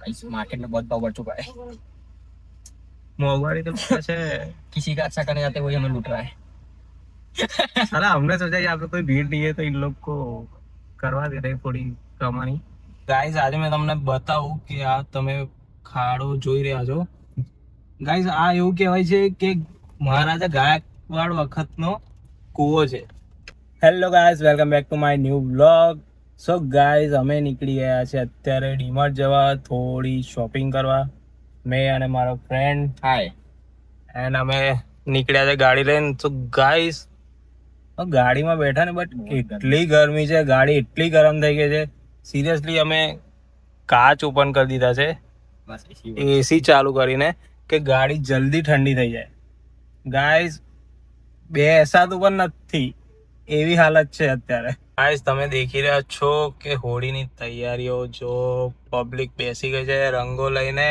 इस मार्केट में बहुत भाव बढ़ चुका है। मोहवाड़ी तो कैसे किसी का अच्छा करने जाते वही हमें लूट रहा है। साला हमने सोचा यहाँ पे कोई भीड़ नहीं है तो इन लोग को करवा दे रहे थोड़ी કમાણી ગાઈઝ આજે મેં તમને બતાવું કે આ તમે ખાડો જોઈ રહ્યા છો ગાઈઝ આ એવું કહેવાય છે કે મહારાજા ગાયકવાડ વખતનો કૂવો છે hello guys welcome back to my new vlog so guys અમે નીકળી ગયા છે અત્યારે ડીમાર્ટ જવા થોડી શોપિંગ કરવા મેં અને મારો ફ્રેન્ડ हाय એન્ડ અમે નીકળ્યા છે ગાડી લઈને તો ગાઈઝ ગાડીમાં બેઠા ને બટ એટલી ગરમી છે ગાડી એટલી ગરમ થઈ ગઈ છે સિરિયસલી અમે કાચ ઓપન કરી દીધા છે बस इसी એસી ચાલુ કરીને કે ગાડી જલ્દી ઠંડી થઈ જાય ગાઈઝ બેસાતું પણ નથી એવી હાલત છે અત્યારે ગાઈઝ તમે દેખી રહ્યા છો કે હોળીની તૈયારીઓ જો પબ્લિક બેસી ગઈ છે રંગો લઈને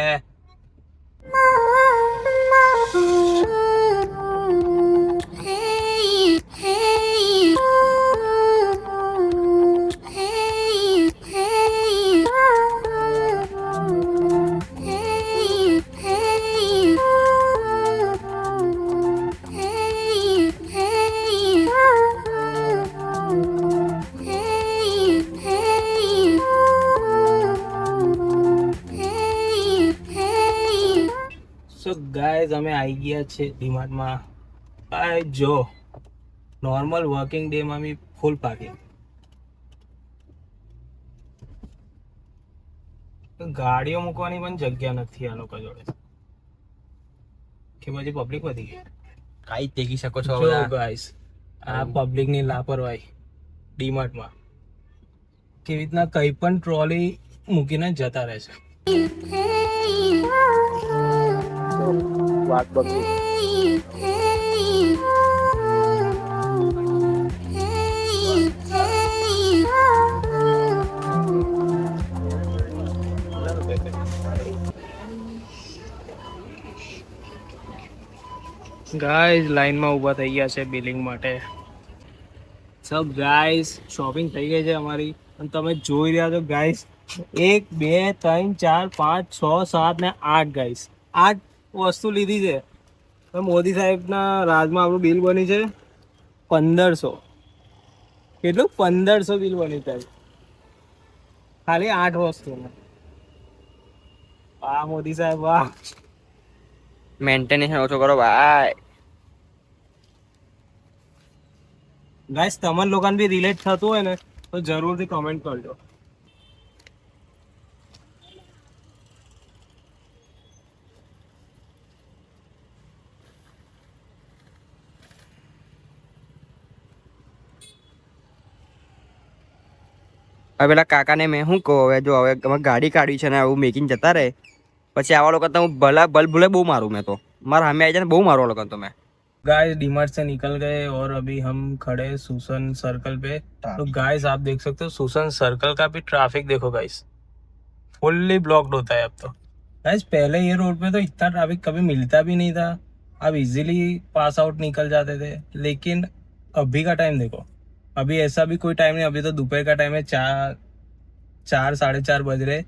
સો ગાઈઝ અમે આવી ગયા છે ડીમાર્ટમાં ભાઈ જો નોર્મલ વર્કિંગ ડે માં બી ફૂલ પાર્કિંગ ગાડીઓ મૂકવાની પણ જગ્યા નથી આ લોકો જોડે કે પછી પબ્લિક વધી ગઈ काई तेगी सको छो જો ગાઈસ આ પબ્લિક ની લાપરવાહી ડીમાર્ટમાં કેવી રીતના કઈ પણ ટ્રોલી મૂકીને જતા રહે છે વાત બગડી ગાઈઝ લાઈનમાં ઊભા થઈ ગયા છે બિલિંગ માટે સબ ગાઈઝ શોપિંગ થઈ ગઈ છે અમારી અને તમે જોઈ રહ્યા છો ગાઈઝ 1 2 3 4 5 6 7 ને 8 ગાઈઝ 8 વસ્તુ લીધી છે તો મોદી સાહેબના રાજમાં આપણું બિલ બની છે 1500 કેટલું 1500 બિલ બની છે ખાલી 8 વસ્તુમાં વાહ મોદી સાહેબ વાહ मेंटेनेंस ओछो करो भाई। ગાઈસ તમને લોકોને બી રિલેટ થતું હોય ને તો જરૂરથી કમેન્ટ કરજો હવે પેલા કાકાને મેં શું કહું હવે જો હવે અમે ગાડી કાઢી છે ને આવું મેકિંગ જતા રહે પછી આવા લોકો તો હું ભલા ભૂલે બહુ મારું मैं तो मारा हमें आई जाए बहु मारो लोग तो मैं गाइस डीमार्ट से निकल गए और अभी हम खड़े सुसन सर्कल पे तो गाइस आप देख सकते हो सुसन सर्कल का भी ट्रैफिक देखो गाइस फुल्ली ब्लॉक्ड होता है अब तो गाइस पहले ये रोड पे तो इतना ट्रैफिक कभी मिलता भी नहीं था अब इजीली पास आउट निकल जाते थे लेकिन अभी का टाइम देखो अभी ऐसा भी कोई टाइम नहीं अभी तो दोपहर का टाइम है 4 4 4:30 बज रहे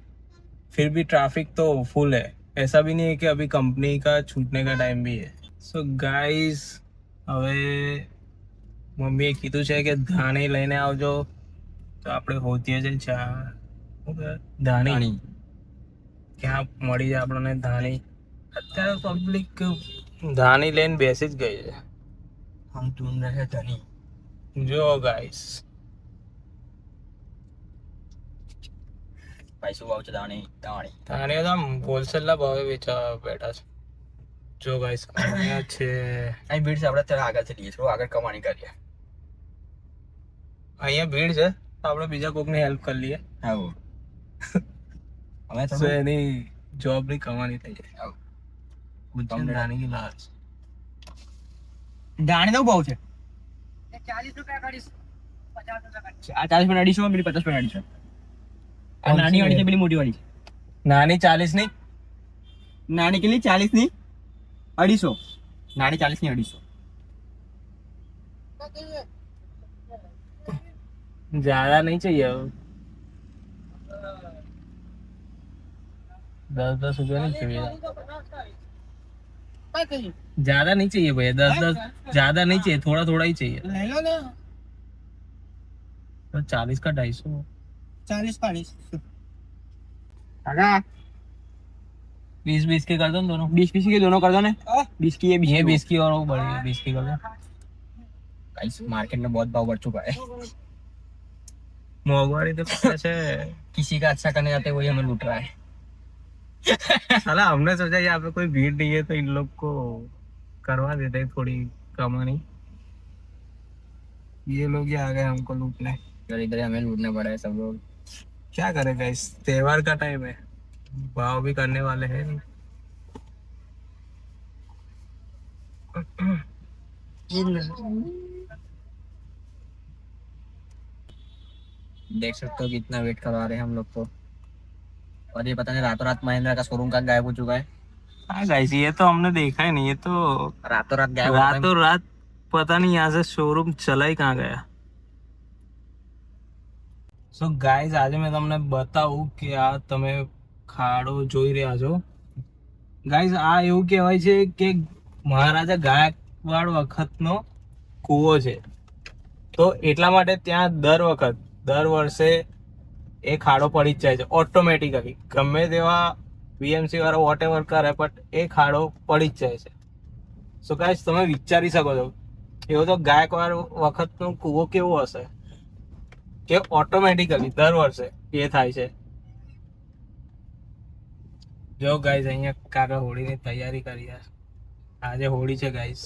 फिर भी ट्रैफिक तो फुल है ऐसा भी नहीं है कि अभी कंपनी का छूटने का टाइम भी है સો ગાઈઝ હવે મમ્મીએ કીધું છે કે ધાણી લઈને આવજો તો આપણે હોતીએ છે ધાણી ક્યાં મળી જાય આપણને ધાણી અત્યારે પબ્લિક ધાણી લઈને બેસી જ ગઈ છે हम ढूंढ रहे धनी જો ગાઈઝ भाई सुबह उठ दानी दानी ધાણી તો આમ હોલસેલના ભાવે વેચવા બેઠા છે જો ગાઈઝ અહીંયા છે અહીં ભીડ છે આપણે ત્યારે આગળ ચલીએ થોડું આગળ કમાણી કરીએ અહીંયા ભીડ છે તો આપણે બીજા કોકની હેલ્પ કરી લઈએ હા અમે તો એની જોબની કમાણી થઈ જાય આવ ઉજ્જૈન ધાણી की लाश દાણી તો બહુ છે 40 રૂપિયા કાઢીશ 50 રૂપિયા કાઢીશ આ 40 પણ 250 પેલી 50 પણ 250 આ નાની વાળી છે પેલી મોટી વાળી છે નાની 40 ની નાની કેટલી 40 ની 250 નાની 40 ની 250 ज्यादा नहीं चाहिए ₹10 नहीं चाहिए, काय करी ज्यादा नहीं चाहिए भैया, 10 ज्यादा नहीं चाहिए, थोड़ा थोड़ा ही चाहिए। ले लो ना तो 40 का 250। 40 કાકા 20 के कर दो ना दोनों। 20 के दोनों कर दो ने हाँ। 20 की ये ये 20 की और वो बड़ी 20 की कर दो। गाइस मार्केट में बहुत भाव बढ़ चुका है, मोहवारी तो कैसे किसी का अच्छा करने जाते वही हमें लूट रहा है। साला हमने सोचा यहाँ पे कोई भीड़ नहीं है तो इन लोग को करवा देते हैं थोड़ी कमानी। ये लोग ही आ गए हमको लूटने। और इधर हमें लूटने पड़ा है सब लोग। क्या करेगा, इस त्योहार का टाइम है, भाव भी करने वाले हैं नहीं। देख सकते हो कितना वेट करवा रहे हैं हम लोग तो, और ये पता नहीं रातों रात महिंद्रा का शोरूम का गायब हो चुका है। हाँ गाइस, ये तो हमने देखा ही नहीं, ये तो रातों रात गायब होता है। रातों रात पता नहीं यहाँ से शोरूम चला ही कहाँ गया। સો ગાઈઝ, આજે મેં તમને બતાવું કે આ તમે ખાડો જોઈ રહ્યા છો ગાઈઝ, આ એવું કહેવાય છે કે મહારાજા ગાયકવાડ વખતનો કૂવો છે। તો એટલા માટે ત્યાં દર વર્ષે એ ખાડો પડી જ જાય છે ઓટોમેટિકલી, ગમે તેવા બીએમસી વાળા વોટ એવર કરે બટ એ ખાડો પડી જ જાય છે। સો ગાઈઝ, તમે વિચારી શકો છો એવો તો ગાયકવાડ વખતનો કૂવો કેવો હશે કે ઓટોમેટિકલી દર વર્ષે એ થાય છે। જો ગાઈઝ, અહીંયા કાકા હોળીની તૈયારી કરી રહ્યા છે। આજે હોળી છે ગાઈઝ।